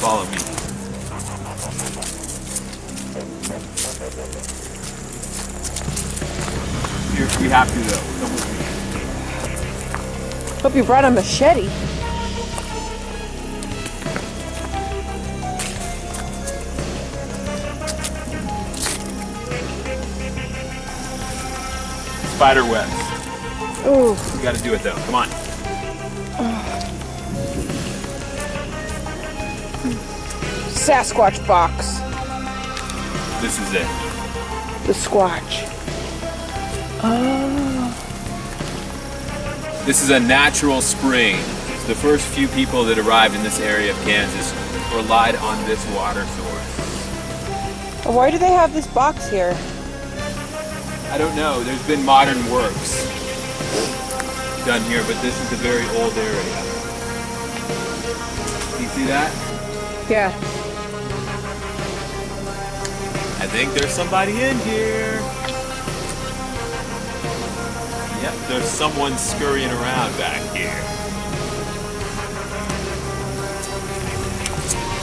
Follow me. We have to though. Come with me. Hope you brought a machete. Spider webs. Ooh. We gotta do it though. Come on. Sasquatch box. This is it. The Squatch. Oh. This is a natural spring. The first few people that arrived in this area of Kansas relied on this water source. Why do they have this box here? I don't know. There's been modern works done here, but this is a very old area. You see that? Yeah. I think there's somebody in here. Yep, there's someone scurrying around back here.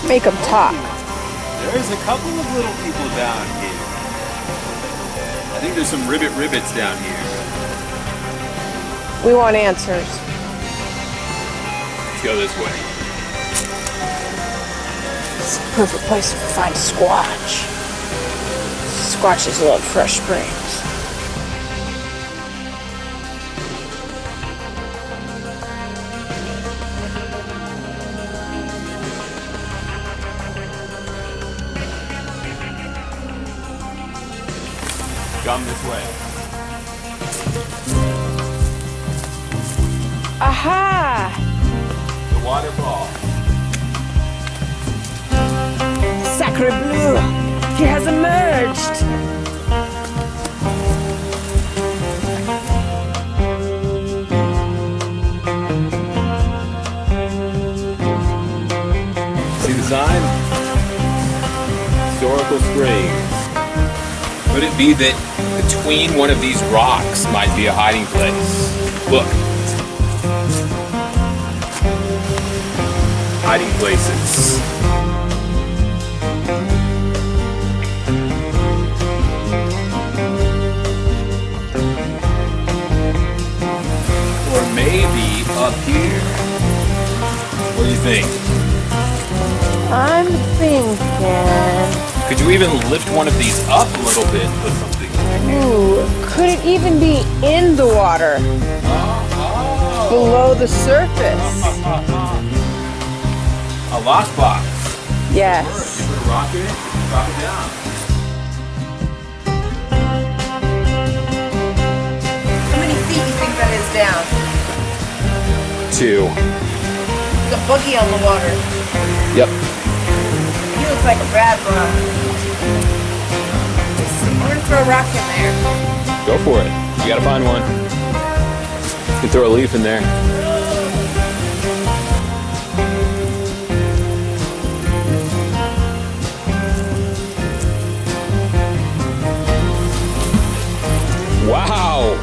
Make them talk. There's a couple of little people down here. I think there's some ribbits down here. We want answers. Let's go this way. It's the perfect place to find Squatch. Squatches love fresh springs. Come this way. Aha! The waterfall. Sacre bleu! He has emerged! See the sign? Historical springs. Could it be that between one of these rocks might be a hiding place? Look. Hiding places. Or maybe up here. What do you think? I'm thinking... Could you even lift one of these up a little bit and put something in here? Ooh, could it even be in the water? Below the surface? A lockbox. Yes. You put a rock in it, drop it down. How many feet do you think that is down? 2. The buggy on the water. Yep. He looks like a bad bug. We're gonna throw a rock in there. Go for it. You gotta find one. You can throw a leaf in there. Wow!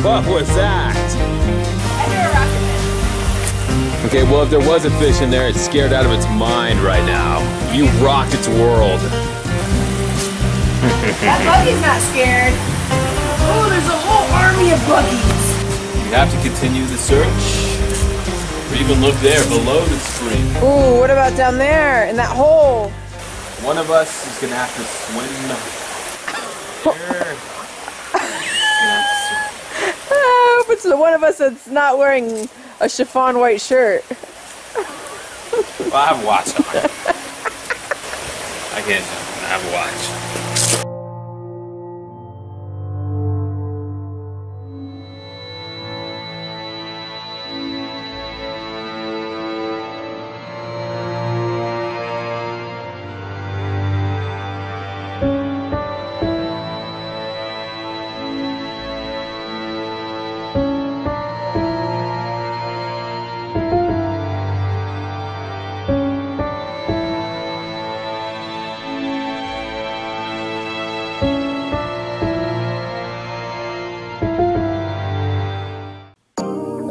What was that? I threw a rock in there. Okay, well if there was a fish in there, it's scared out of its mind right now. You rocked its world. That buggy's not scared. Oh, there's a whole army of buggies. You have to continue the search. Or even look there, below the stream. Ooh, what about down there, in that hole? One of us is gonna have to swim there. I hope it's the one of us that's not wearing a chiffon white shirt. Well, I have a watch on. I can't jump. I have a watch.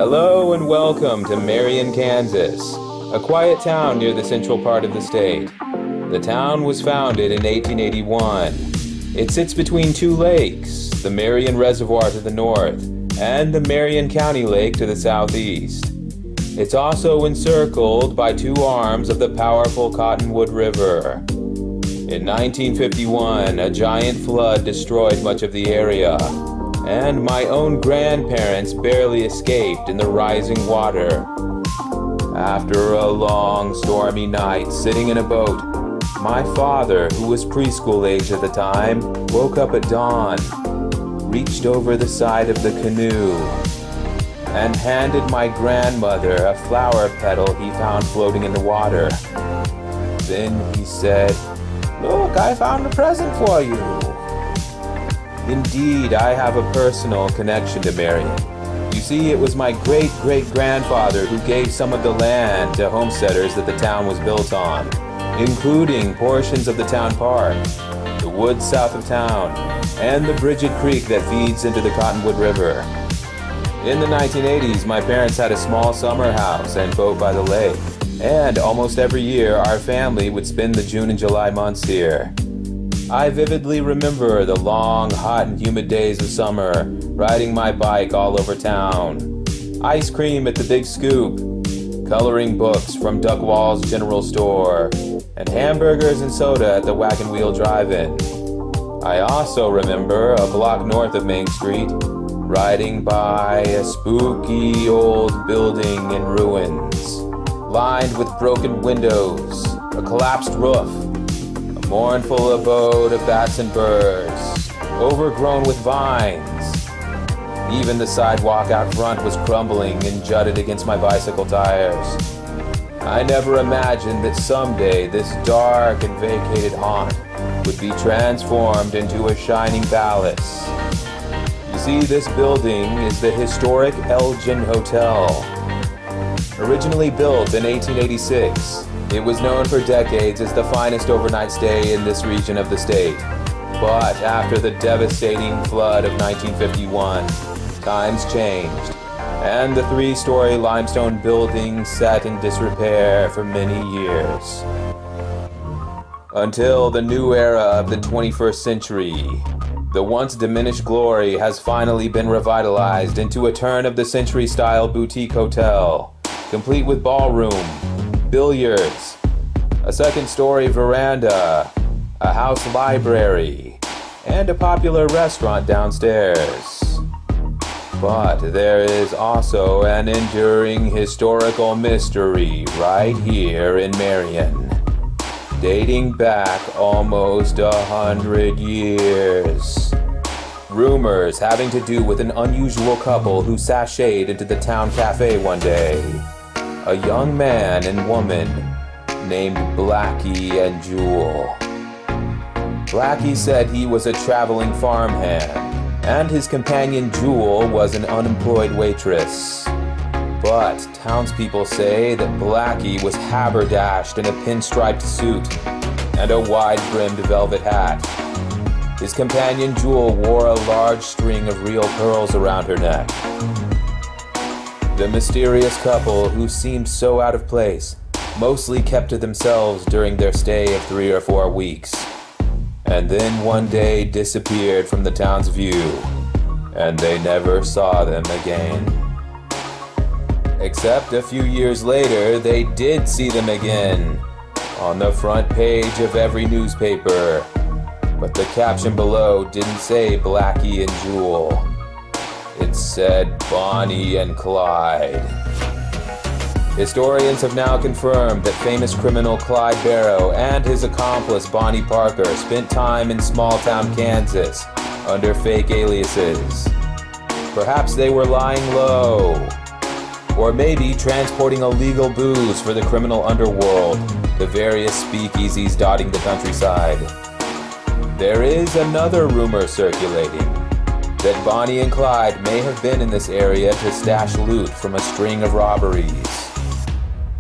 Hello and welcome to Marion, Kansas. a quiet town near the central part of the state. The town was founded in 1881. It sits between two lakes, the Marion Reservoir to the north and the Marion County Lake to the southeast. It's also encircled by two arms of the powerful Cottonwood River. In 1951, a giant flood destroyed much of the area, and my own grandparents barely escaped in the rising water. After a long, stormy night sitting in a boat, my father, who was preschool age at the time, woke up at dawn, reached over the side of the canoe, and handed my grandmother a flower petal he found floating in the water. Then he said, "Look, I found a present for you." Indeed, I have a personal connection to Marion. You see, it was my great-great-grandfather who gave some of the land to homesteaders that the town was built on, including portions of the town park, the woods south of town, and the Bridget Creek that feeds into the Cottonwood River. In the 1980s, my parents had a small summer house and boat by the lake, and almost every year our family would spend the June and July months here. I vividly remember the long, hot and humid days of summer, riding my bike all over town, ice cream at the Big Scoop, coloring books from Duckwall's General Store, and hamburgers and soda at the Wagon Wheel Drive-In. I also remember a block north of Main Street, riding by a spooky old building in ruins, lined with broken windows, a collapsed roof, a mournful abode of bats and birds, overgrown with vines. Even the sidewalk out front was crumbling and jutted against my bicycle tires. I never imagined that someday this dark and vacated haunt would be transformed into a shining palace. You see, this building is the historic Elgin Hotel. Originally built in 1886, it was known for decades as the finest overnight stay in this region of the state. But after the devastating flood of 1951, times changed, and the three-story limestone building sat in disrepair for many years. Until the new era of the 21st century, the once diminished glory has finally been revitalized into a turn-of-the-century style boutique hotel, complete with ballroom, billiards, a second-story veranda, a house library, and a popular restaurant downstairs. But there is also an enduring historical mystery right here in Marion, dating back almost 100 years. Rumors having to do with an unusual couple who sashayed into the town cafe one day. A young man and woman named Blackie and Jewel. Blackie said he was a traveling farmhand, and his companion Jewel was an unemployed waitress. But townspeople say that Blackie was haberdashed in a pinstriped suit and a wide-brimmed velvet hat. His companion Jewel wore a large string of real pearls around her neck. The mysterious couple, who seemed so out of place, mostly kept to themselves during their stay of 3 or 4 weeks, and then one day disappeared from the town's view, and they never saw them again. Except a few years later, they did see them again, on the front page of every newspaper. But the caption below didn't say Blackie and Jewel. It said Bonnie and Clyde. Historians have now confirmed that famous criminal Clyde Barrow and his accomplice Bonnie Parker spent time in small-town Kansas under fake aliases. Perhaps they were lying low, or maybe transporting illegal booze for the criminal underworld to various speakeasies dotting the countryside. There is another rumor circulating, that Bonnie and Clyde may have been in this area to stash loot from a string of robberies.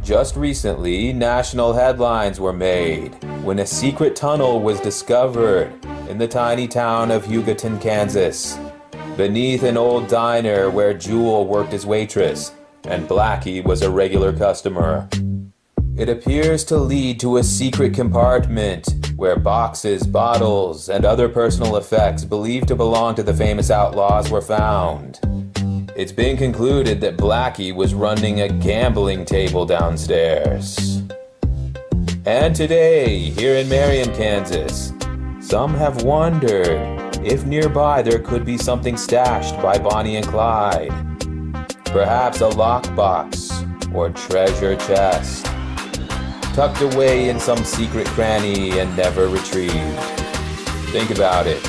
Just recently, national headlines were made when a secret tunnel was discovered in the tiny town of Hugoton, Kansas, beneath an old diner where Jewel worked as waitress and Blackie was a regular customer. It appears to lead to a secret compartment where boxes, bottles, and other personal effects believed to belong to the famous outlaws were found. It's been concluded that Blackie was running a gambling table downstairs. And today, here in Marion, Kansas, some have wondered if nearby there could be something stashed by Bonnie and Clyde. Perhaps a lockbox or treasure chest, tucked away in some secret cranny and never retrieved. Think about it.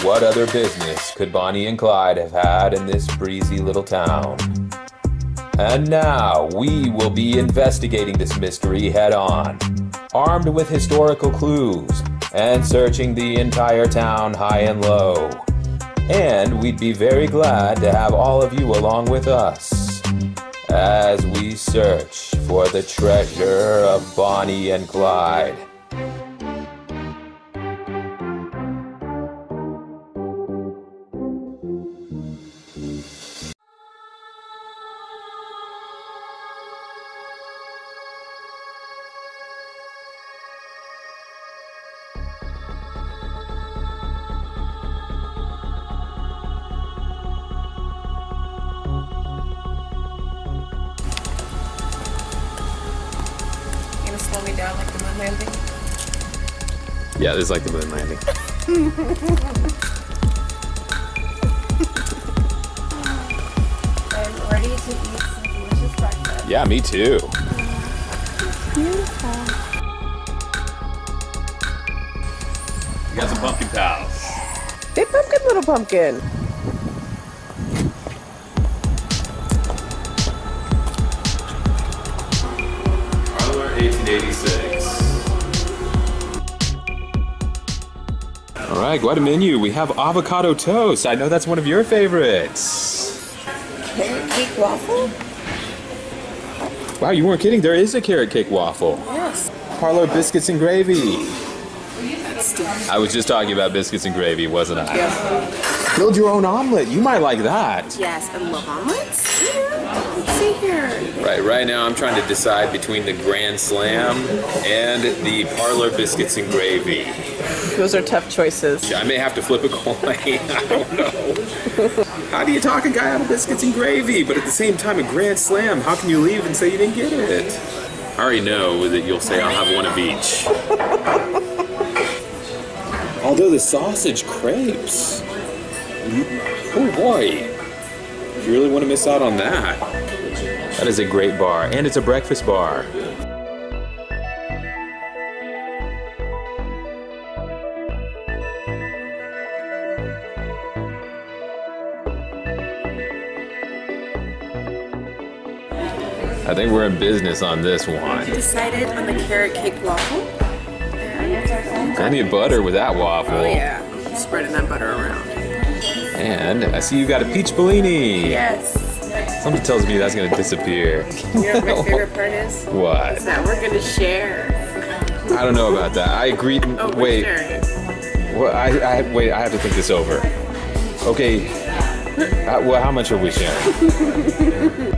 What other business could Bonnie and Clyde have had in this breezy little town? And now we will be investigating this mystery head on, armed with historical clues and searching the entire town high and low. And we'd be very glad to have all of you along with us as we search for the treasure of Bonnie and Clyde. Slow me down like the moon landing? Yeah, this is like the moon landing. I'm ready to eat some delicious breakfast. Yeah, me too. Beautiful. You got some pumpkin pies. Big pumpkin, little pumpkin. Parlour 1886. Alright, quite a menu. We have avocado toast. I know that's one of your favorites. Carrot cake waffle? Wow, you weren't kidding. There is a carrot cake waffle. Yes. Parlour biscuits and gravy. That's delicious. I was just talking about biscuits and gravy, wasn't I? Yeah. Build your own omelet. You might like that. Yes, I love omelets. Yeah. Let's see here. Right now I'm trying to decide between the Grand Slam and the Parlour biscuits and gravy. Those are tough choices. I may have to flip a coin. I don't know. How do you talk a guy out of biscuits and gravy? But at the same time, a Grand Slam, how can you leave and say you didn't get it? I already know that you'll say I'll have one of each. Although the sausage crepes. Oh boy. You really want to miss out on that. That is a great bar, and it's a breakfast bar. I think we're in business on this one. Decided on the carrot cake waffle. I need butter with that waffle. Oh yeah, I'm spreading that butter around. And I see you got a peach Bellini. Yes. Something tells me that's gonna disappear. You know what my favorite part is? What? Is that we're gonna share. I don't know about that. I agreed. Oh, we're wait. sharing. Well, wait. I have to think this over. Okay. Well, how much are we sharing?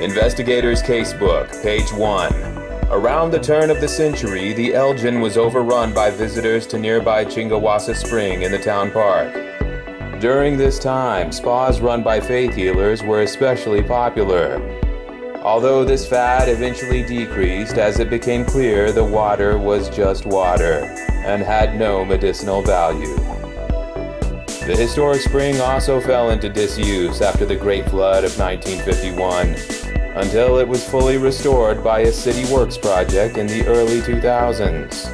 Investigator's Casebook, page 1. Around the turn of the century, the Elgin was overrun by visitors to nearby Chingawassa Spring in the town park. During this time, spas run by faith healers were especially popular. Although this fad eventually decreased as it became clear the water was just water and had no medicinal value. The historic spring also fell into disuse after the Great Flood of 1951, until it was fully restored by a city works project in the early 2000s.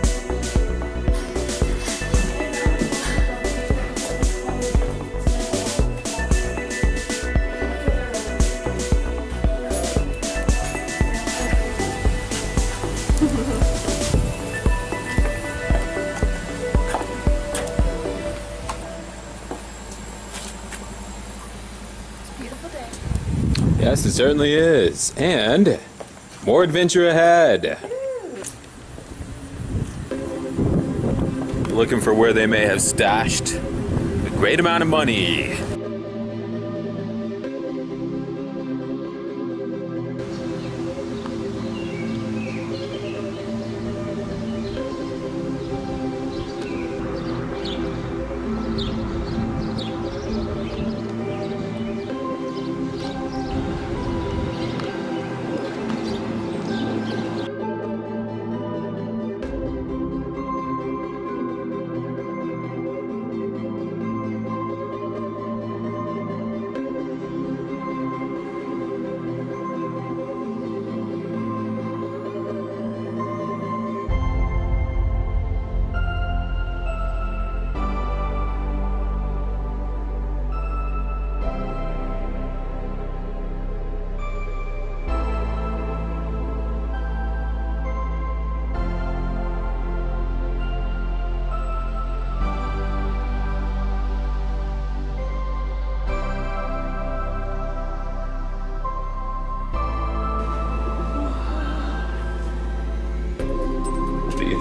Yes, it certainly is. And more adventure ahead. looking for where they may have stashed a great amount of money.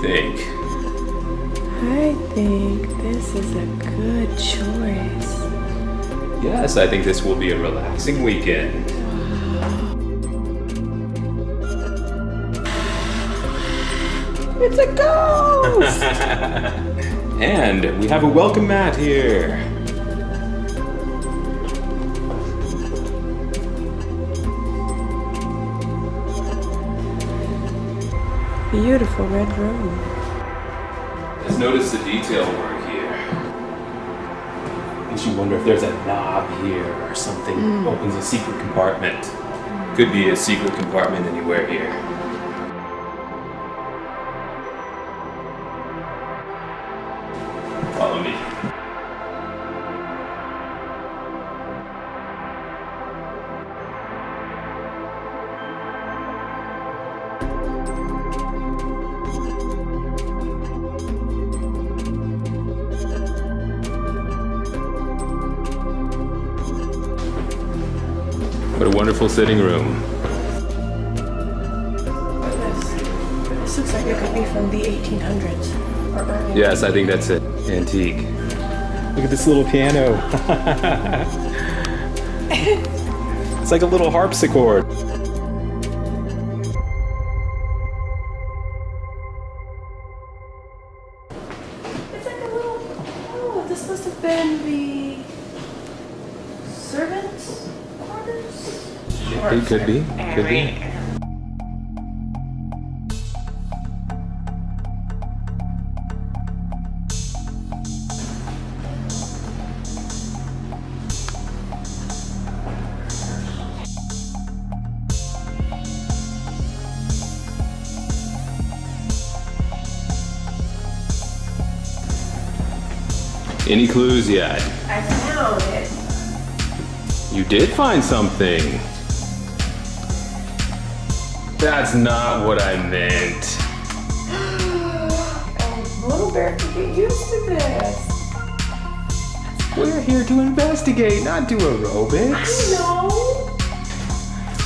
Think? I think this is a good choice. Yes, I think this will be a relaxing weekend. It's a ghost! And we have a welcome mat here. Beautiful red room. Let's notice the detail work here. Makes you wonder if there's a knob here or something opens a secret compartment. Could be a secret compartment anywhere here. Follow me. What a wonderful sitting room. This looks like it could be from the 1800s. Or early. Yes, I think that's it. Antique. Look at this little piano. It's like a little harpsichord. It's like a little... Oh, this must have been the servants' quarters? It could be. Could be. Any clues yet? I found it. You did find something. That's not what I meant. Oh, little bear can get used to this. We're here to investigate, not do aerobics. I know.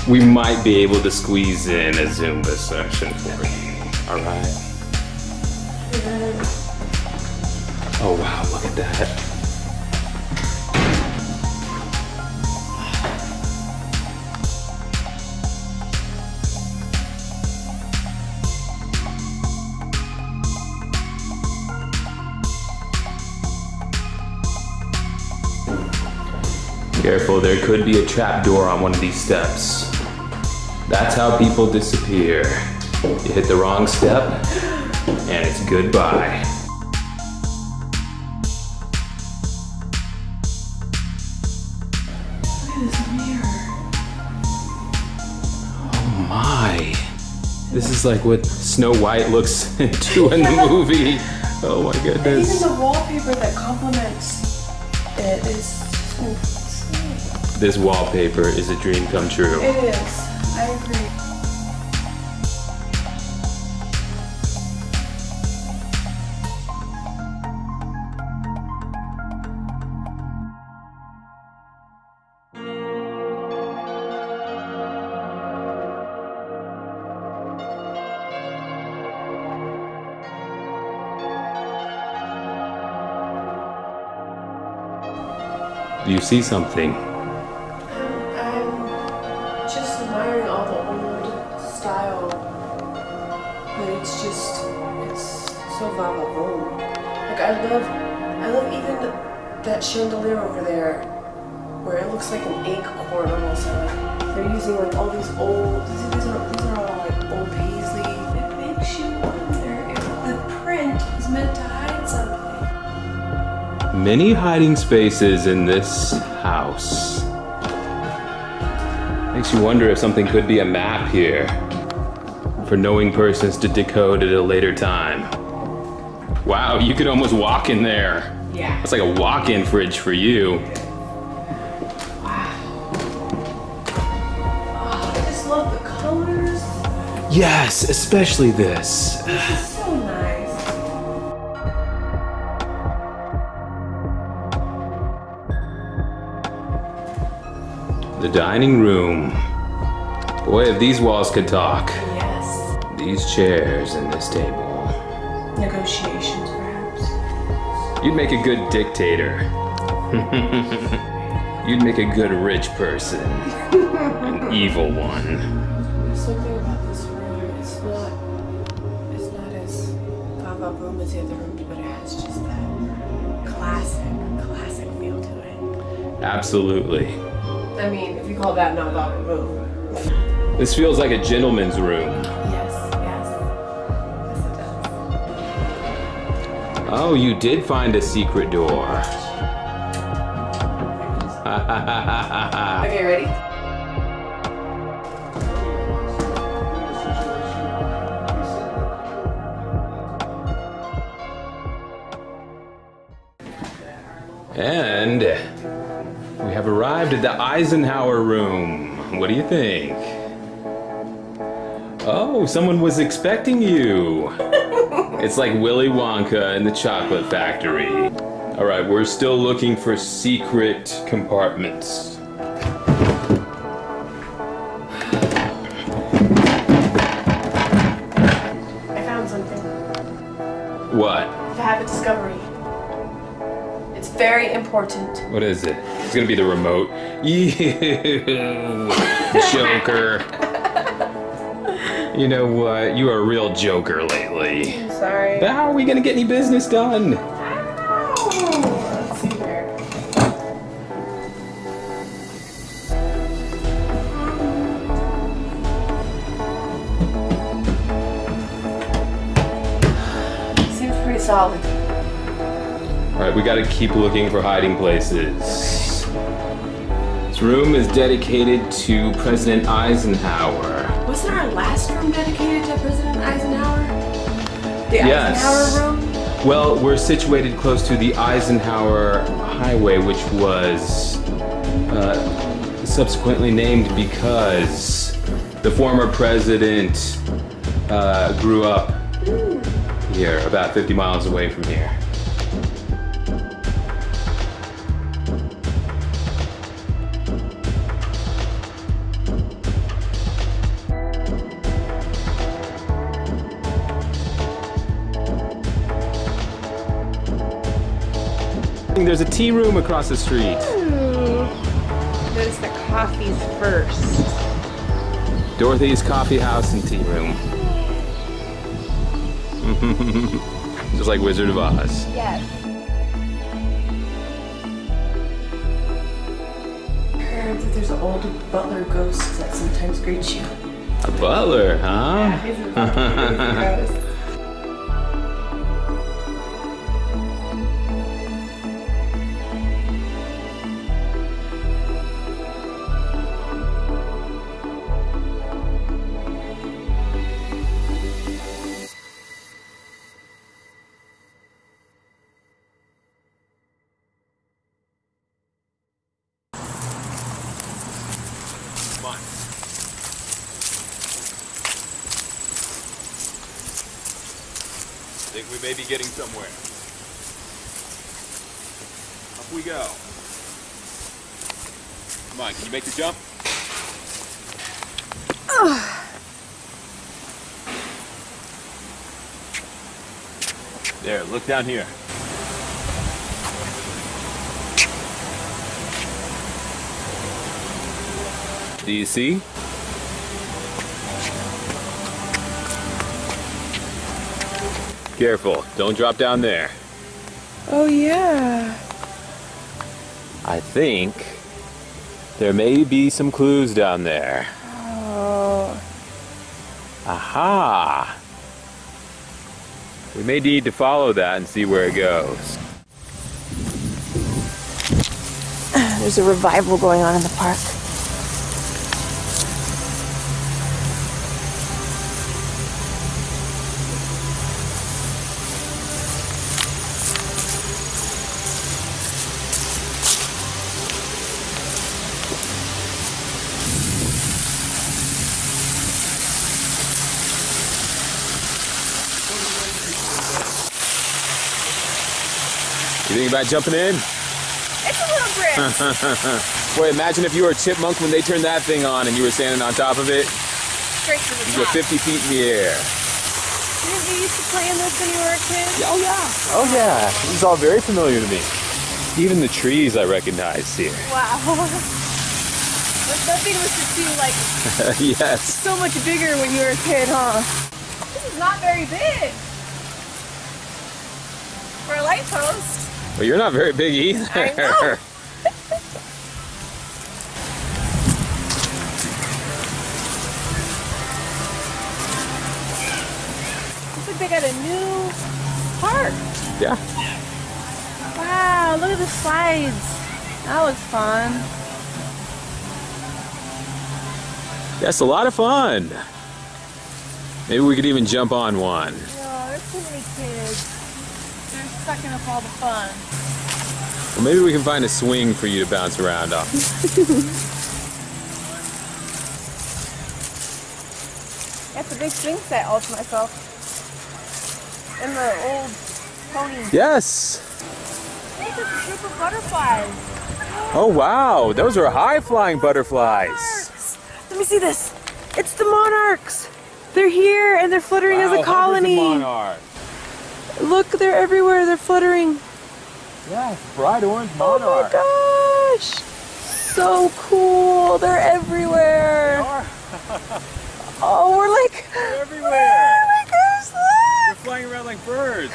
We might be able to squeeze in a Zumba session for you. All right. Oh wow, look at that. Careful, there could be a trap door on one of these steps. That's how people disappear. You hit the wrong step, and it's goodbye. Oh my. This is like what Snow White looks into in the movie. Oh my goodness. And even the wallpaper that complements it is This wallpaper is a dream come true. It is. I agree. Do you see something? I'm just admiring all the old style, but it's so va-va-voom. Like I love even that chandelier over there, where it looks like an acorn almost. They're using like all these old. These are all like old paisley. It makes you wonder if the print is meant to hide something. Many hiding spaces in this house. Makes you wonder if something could be a map here for knowing persons to decode at a later time. Wow, you could almost walk in there. Yeah. It's like a walk-in fridge for you. Wow. Oh, I just love the colors. Yes, especially this. This is so nice. The dining room. Boy, if these walls could talk. Yes. These chairs and this table. Negotiations, perhaps. You'd make a good dictator. You'd make a good rich person. An evil one. There's something about this room. It's not as va-va-voom as the other rooms, but it has just that classic feel to it. Absolutely. I mean, if you call that not va-va-voom. This feels like a gentleman's room. Yes, it does. Oh, you did find a secret door. Okay, ready? And we have arrived at the Eisenhower Room. What do you think? Oh, someone was expecting you. It's like Willy Wonka in the Chocolate Factory. All right, we're still looking for secret compartments. I found something. What? I have a discovery. It's very important. What is it? It's gonna be the remote. You joker. You know what? You are a real joker lately. I'm sorry. How are we gonna get any business done? Let's see here. Seems pretty solid. Alright, we gotta keep looking for hiding places. This room is dedicated to President Eisenhower. Wasn't our last room dedicated to President Eisenhower? The Yes. Eisenhower Room? Well, we're situated close to the Eisenhower Highway, which was subsequently named because the former president grew up here, about 50 miles away from here. There's a tea room across the street. Ooh. Notice the coffees first. Dorothy's Coffee House and Tea Room. Just like Wizard of Oz. Yes. I heard that there's an old butler ghost that sometimes greets you. A butler, huh? Yeah, he's a ghost. Come on. Think we may be getting somewhere. Up we go. Come on, can you make the jump? There, look down here. Do you see? Careful, don't drop down there. Oh yeah. I think there may be some clues down there. Oh. Aha! We may need to follow that and see where it goes. There's a revival going on in the park. You think about jumping in? It's a little brisk. Boy, imagine if you were a chipmunk when they turned that thing on and you were standing on top of it. Straight to the You go top. 50 feet in the air. Didn't you used to play in this when you were a kid? Oh yeah. Oh yeah. This is all very familiar to me. Even the trees I recognize here. Wow. But nothing was just seem like Yes. so much bigger when you were a kid, huh? This is not very big. For a light post. Well, you're not very big either. I know. Looks like they got a new park. Yeah. Wow, look at the slides. That was fun. That's a lot of fun. Maybe we could even jump on one. No, there's too many kids. They're sucking up all the fun. Well, maybe we can find a swing for you to bounce around on. That's a big swing set all to myself. And the old pony. Yes. Look at the group of butterflies. Oh wow, those are high-flying butterflies. Monarchs. Let me see this. It's the monarchs. They're here and they're fluttering as a Wow, colony. hundreds of monarchs. Look, they're everywhere. They're fluttering. Yeah, bright orange Oh monarch. my gosh. So cool. They're everywhere. They are. Oh, we're like They're everywhere. Oh my gosh, They're look. flying around like birds.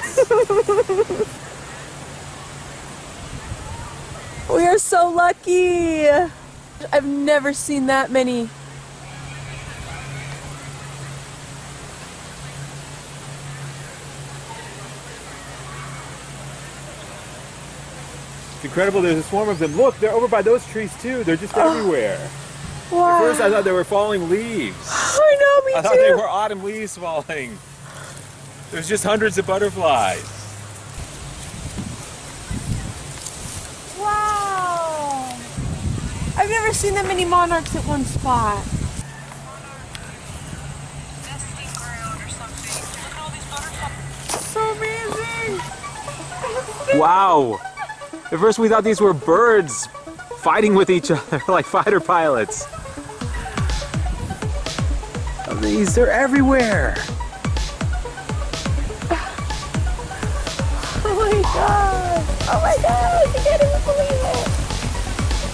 We are so lucky. I've never seen that many. It's incredible. There's a swarm of them. Look, they're over by those trees too. They're just everywhere. Wow. At first, I thought they were falling leaves. I know, me I too. thought they were autumn leaves falling. There's just hundreds of butterflies. Wow. I've never seen that many monarchs at one spot. So amazing. Wow. At first, we thought these were birds fighting with each other like fighter pilots. They're everywhere. Oh my god. Oh my god. I can't even believe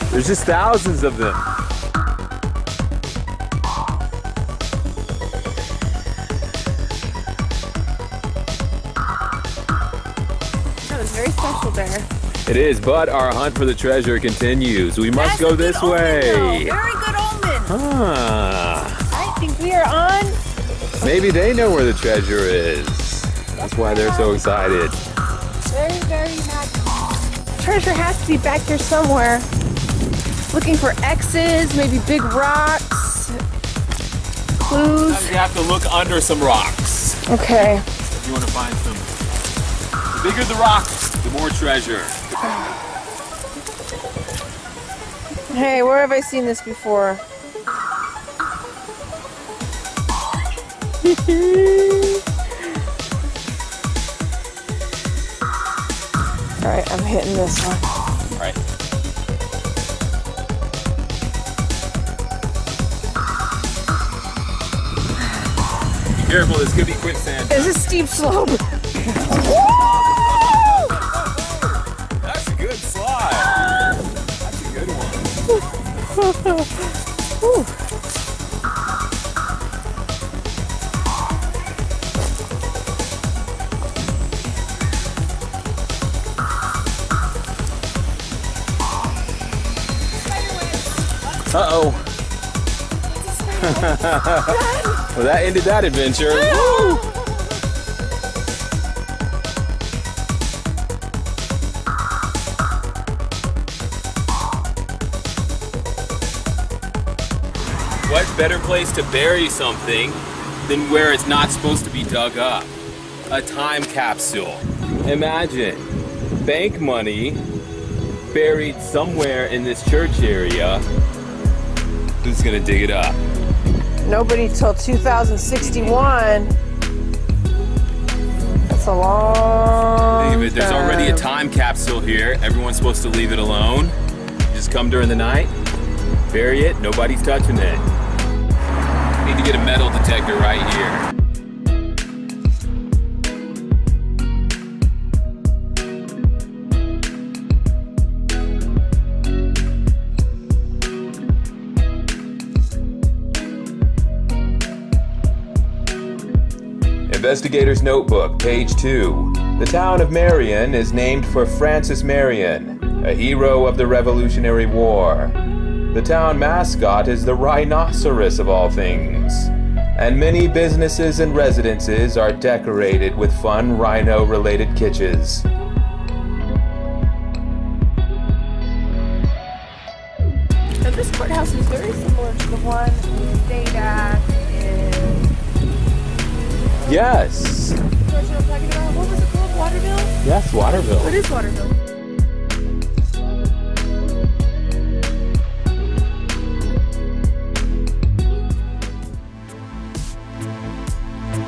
it. There's just thousands of them. That was very special there. It is, but our hunt for the treasure continues. We must go this way. Very good omen. Ah, I think we are on. maybe they know where the treasure is. That's why they're so excited. Very, very magical. Treasure has to be back here somewhere. Looking for X's, maybe big rocks, clues. You have to look under some rocks Okay. if you want to find some. The bigger the rock, the more treasure. Hey, where have I seen this before? Alright, I'm hitting this one. All right. Be careful, this could be quicksand. It's a steep slope. That's a good slide. That's a good one. Whew. Uh-oh. Well, that ended that adventure. Woo! What better place to bury something than where it's not supposed to be dug up? A time capsule. Imagine bank money buried somewhere in this church area. Who's gonna dig it up? Nobody till 2061. That's a long Think of it, there's already a time. time capsule here. Everyone's supposed to leave it alone. Just come during the night, bury it, nobody's touching it. Need to get a metal detector right here. Investigator's Notebook, page 2. The town of Marion is named for Francis Marion, a hero of the Revolutionary War. The town mascot is the rhinoceros of all things, and many businesses and residences are decorated with fun rhino-related kitschs. So this courthouse is very similar to the one we stayed at in... Yes! You know what I'm talking about? What was it called? Waterville? Yes, Waterville. What is Waterville?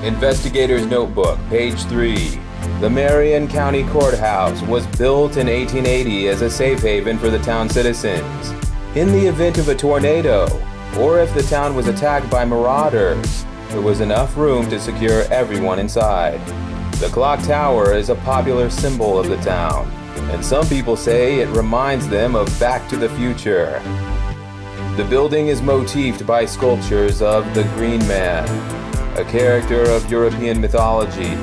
Investigator's Notebook, page 3. The Marion County Courthouse was built in 1880 as a safe haven for the town citizens. In the event of a tornado, or if the town was attacked by marauders, there was enough room to secure everyone inside. The clock tower is a popular symbol of the town, and some people say it reminds them of Back to the Future. The building is motifed by sculptures of the Green Man, a character of European mythology,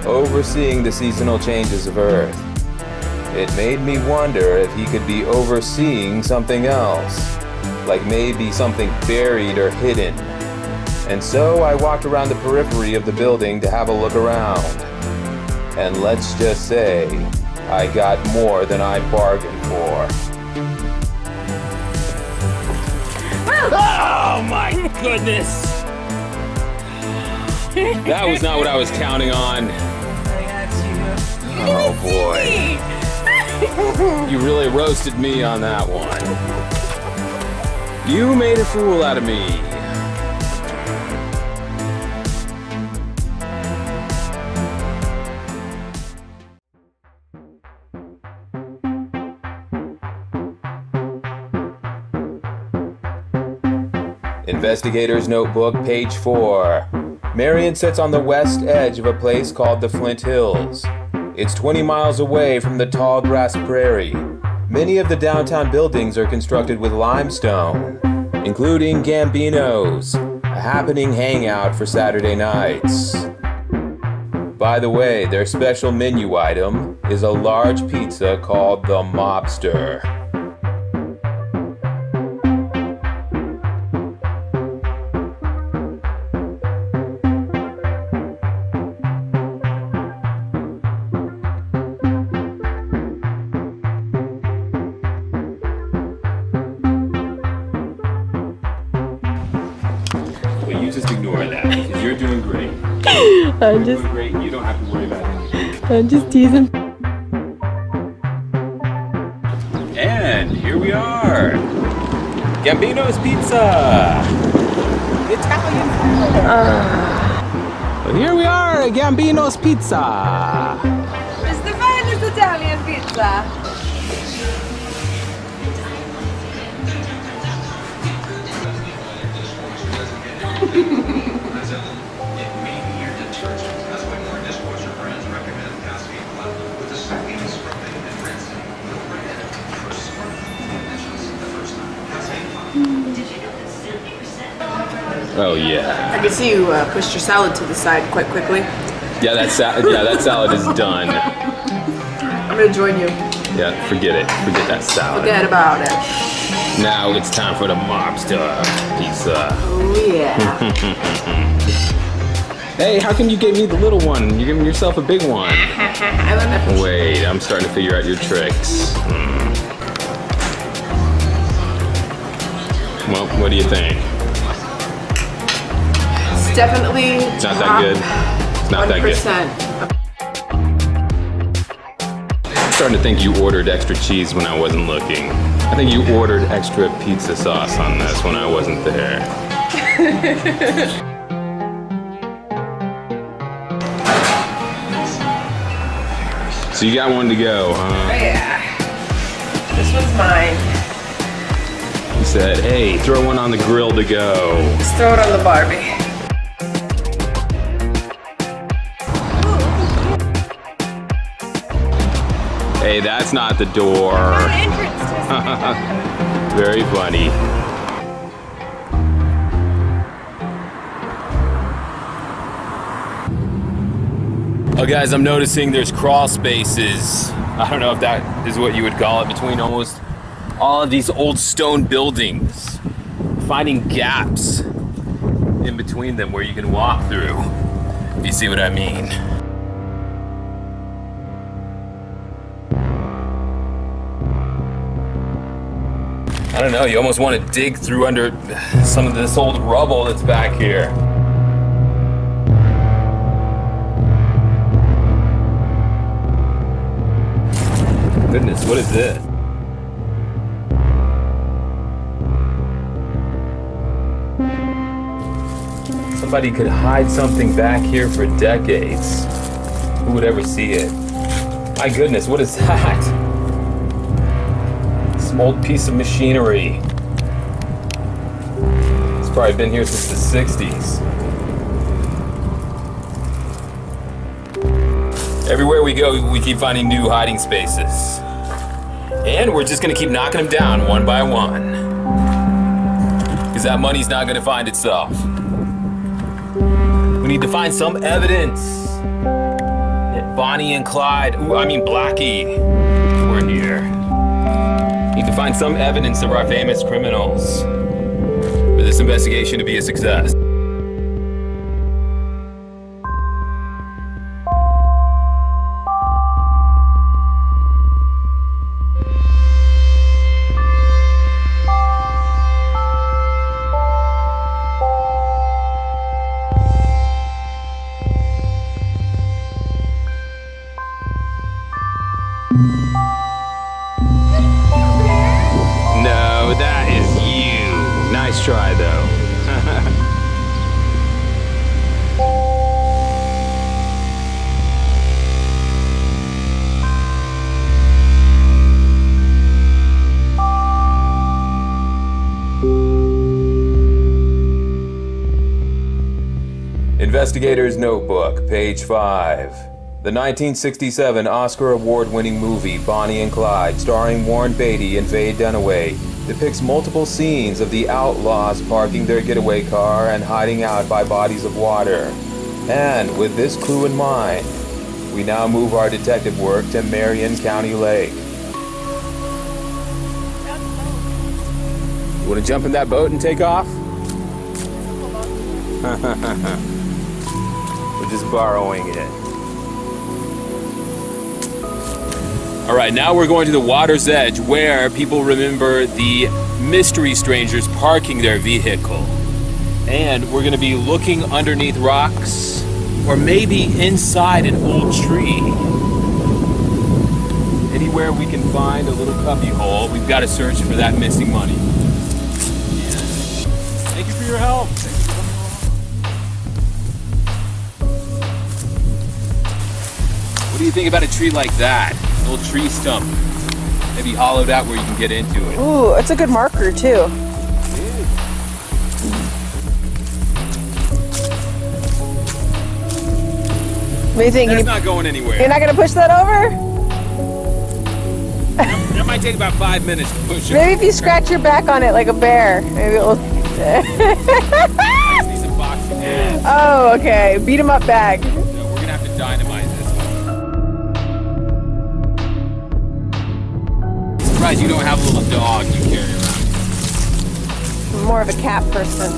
overseeing the seasonal changes of Earth. It made me wonder if he could be overseeing something else, like maybe something buried or hidden. And so I walked around the periphery of the building to have a look around. And let's just say, I got more than I bargained for. Oh my goodness! That was not what I was counting on. Oh boy. You really roasted me on that one. You made a fool out of me. Investigator's Notebook, page 4. Marion sits on the west edge of a place called the Flint Hills. It's 20 miles away from the tall grass prairie. Many of the downtown buildings are constructed with limestone, including Gambino's, a happening hangout for Saturday nights. By the way, their special menu item is a large pizza called the Mobster. You just ignore that, because you're doing great. I'm just doing great, you don't have to worry about it. I'm just teasing. And here we are. Gambino's Pizza! Italian food! Well, here we are at Gambino's Pizza! It's the finest Italian pizza! Oh yeah. I can see you pushed your salad to the side quite quickly. Yeah, that salad is done. I'm gonna join you. Yeah, forget it. Forget that salad. Forget about it. Now it's time for the mobster pizza. Oh yeah. Hey, how come you gave me the little one? You're giving yourself a big one. I don't know. Wait, I'm starting to figure out your tricks. Well, what do you think? It's definitely It's not that good. It's not that good. 1%. I'm starting to think you ordered extra cheese when I wasn't looking. I think you ordered extra pizza sauce on this when I wasn't there. So you got one to go, huh? Oh yeah. This one's mine. You said, hey, throw one on the grill to go. Just throw it on the Barbie. Hey, that's not the door. Very funny. Oh guys, I'm noticing there's crawl spaces. I don't know if that is what you would call it, between almost all of these old stone buildings. Finding gaps in between them where you can walk through, if you see what I mean. I don't know, you almost want to dig through under some of this old rubble that's back here. Goodness, what is this? Somebody could hide something back here for decades. Who would ever see it? My goodness, what is that? Some old piece of machinery. It's probably been here since the 60s. Everywhere we go, we keep finding new hiding spaces. And we're just gonna keep knocking them down one by one. Because that money's not gonna find itself. We need to find some evidence that Bonnie and Clyde, Blackie, were here. Need to find some evidence of our famous criminals for this investigation to be a success. No, that is you. Nice try, though. Investigator's Notebook, page 5. The 1967 Oscar Award-winning movie Bonnie and Clyde, starring Warren Beatty and Faye Dunaway, depicts multiple scenes of the outlaws parking their getaway car and hiding out by bodies of water. And with this clue in mind, we now move our detective work to Marion County Lake. You want to jump in that boat and take off? We're just borrowing it. All right, now we're going to the water's edge where people remember the mystery strangers parking their vehicle. And we're gonna be looking underneath rocks or maybe inside an old tree. Anywhere we can find a little cubby hole, we've got to search for that missing money. Thank you for your help. What do you think about a tree like that? An old tree stump, maybe hollowed out where you can get into it. Ooh, it's a good marker too. What do you think? That's not going anywhere. You're not gonna push that over? That might take about 5 minutes to push it. Maybe if you scratch your back on it like a bear, maybe it'll. Oh, okay. Beat 'em up bag. No, we're gonna have to dynamite this one. Surprised you don't have a little dog you carry around. I'm more of a cat person.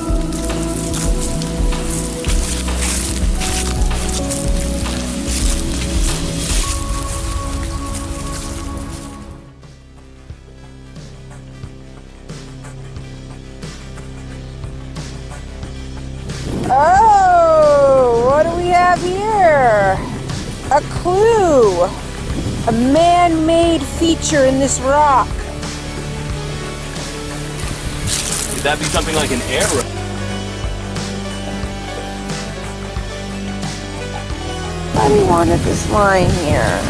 Oh, what do we have here? A clue. A man-made feature in this rock. Could that be something like an arrow? What do we want at this line here?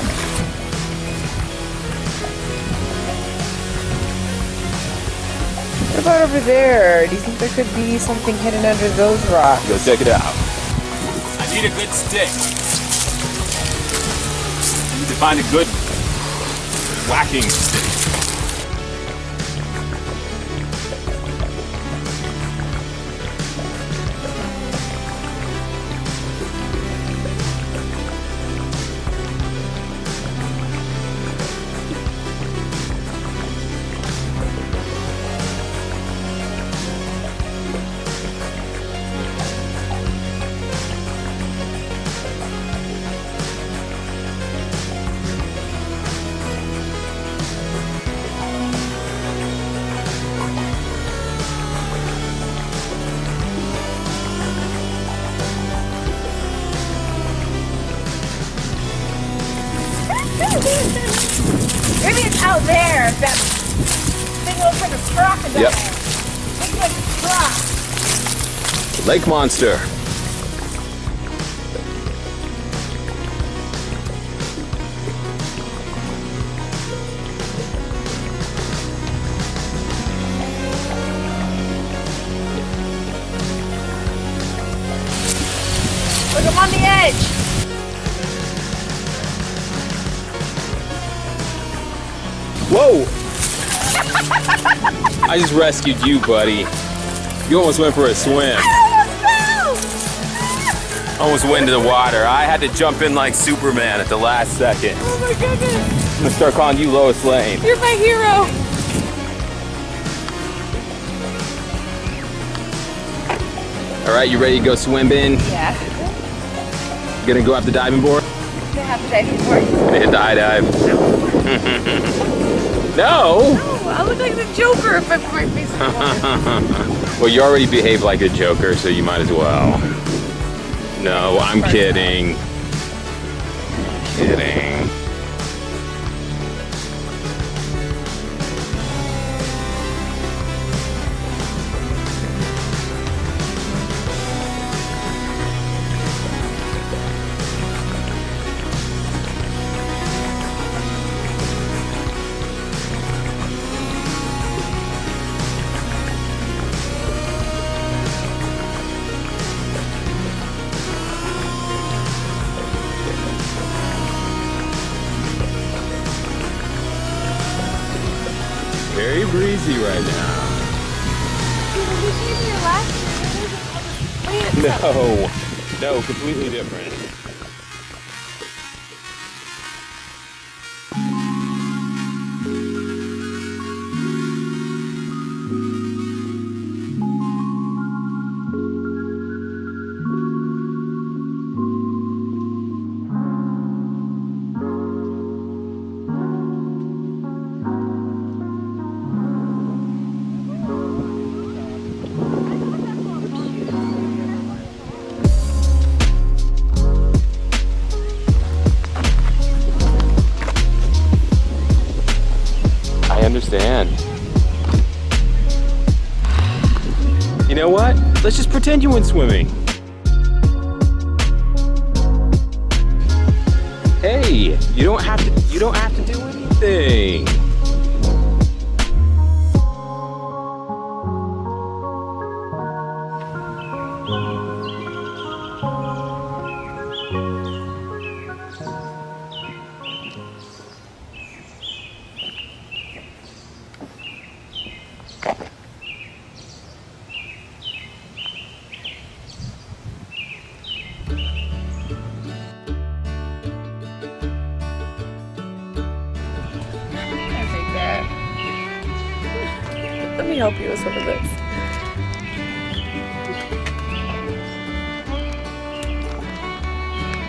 What about over there? Do you think there could be something hidden under those rocks? Go check it out. I need a good stick. I need to find a good whacking stick. Maybe it's out there. That thing looks like a crocodile. Yep. Looks like a croc. Lake monster. Look, I'm on the edge. Whoa! I just rescued you, buddy. You almost went for a swim. Almost went into the water. I had to jump in like Superman at the last second. Oh my goodness. I'm gonna start calling you Lois Lane. You're my hero. All right, you ready to go swimming? Yeah. You gonna go out the diving board? I have to dive before. Gonna dive. No! Oh, I look like the Joker if I put my face in the water. Well, you already behave like a Joker, so you might as well. No, I'm kidding. Kidding. Very breezy right now. No, completely different. Understand. You know what? Let's just pretend you went swimming. Hey, you don't have to do anything. me help you with some of this.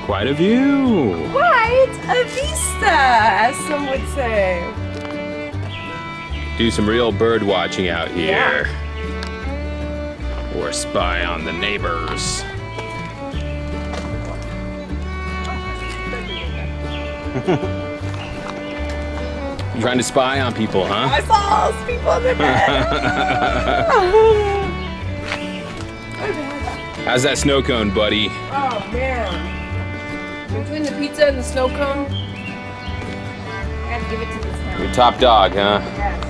Quite a view. Quite a vista, as some would say. Do some real bird watching out here. Or spy on the neighbors. You're trying to spy on people, huh? I saw those people in their bed. How's that snow cone, buddy? Oh man. Between the pizza and the snow cone, I gotta give it to this town. You're top dog, huh? Yes.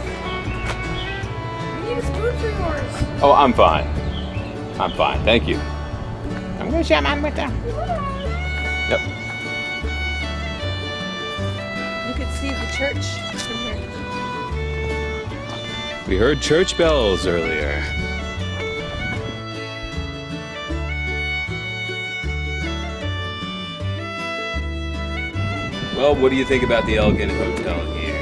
You need a spoon for yours. Oh, I'm fine. I'm fine, thank you. I'm gonna share mine with them. Yep. You could see the church from here. We heard church bells earlier. Well, what do you think about the Elgin Hotel here?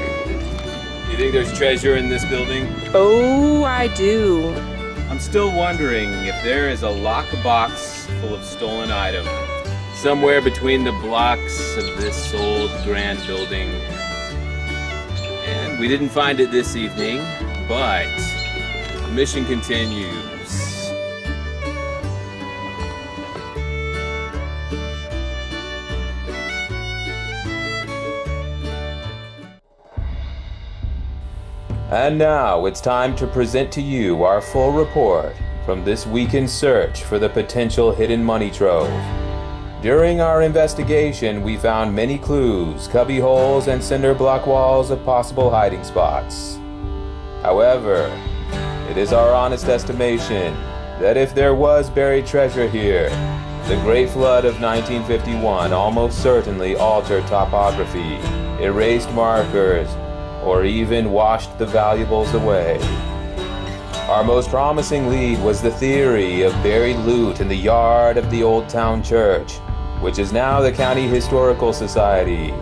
Do you think there's treasure in this building? Oh, I do. I'm still wondering if there is a lockbox full of stolen items somewhere between the blocks of this old grand building. And we didn't find it this evening, but the mission continues. And now it's time to present to you our full report from this weekend search for the potential hidden money trove. During our investigation, we found many clues, cubby holes, and cinder block walls of possible hiding spots. However, it is our honest estimation that if there was buried treasure here, the Great Flood of 1951 almost certainly altered topography, erased markers, or even washed the valuables away. Our most promising lead was the theory of buried loot in the yard of the Old Town Church, which is now the County Historical Society.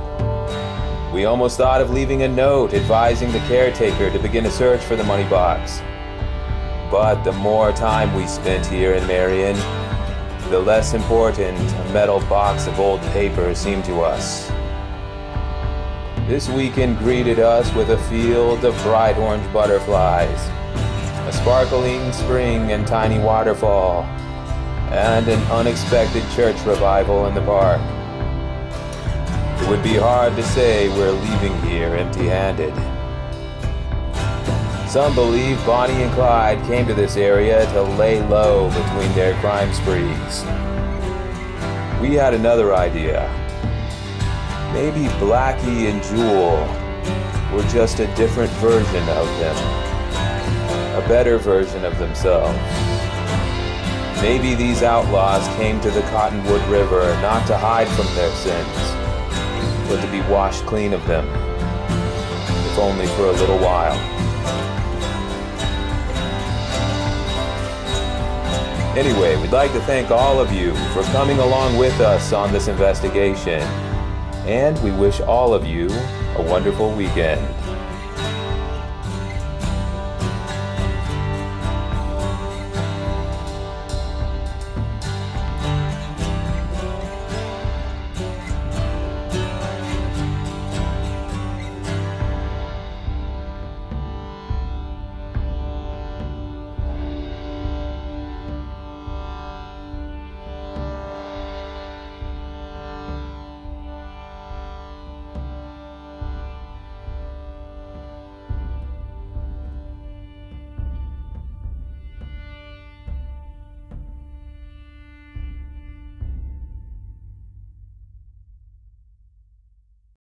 We almost thought of leaving a note advising the caretaker to begin a search for the money box. But the more time we spent here in Marion, the less important a metal box of old paper seemed to us. This weekend greeted us with a field of bright orange butterflies, a sparkling spring and tiny waterfall, and an unexpected church revival in the park. It would be hard to say we're leaving here empty-handed. Some believe Bonnie and Clyde came to this area to lay low between their crime sprees. We had another idea. Maybe Blackie and Jewel were just a different version of them. A better version of themselves. Maybe these outlaws came to the Cottonwood River not to hide from their sins, but to be washed clean of them, if only for a little while. Anyway, we'd like to thank all of you for coming along with us on this investigation. And we wish all of you a wonderful weekend.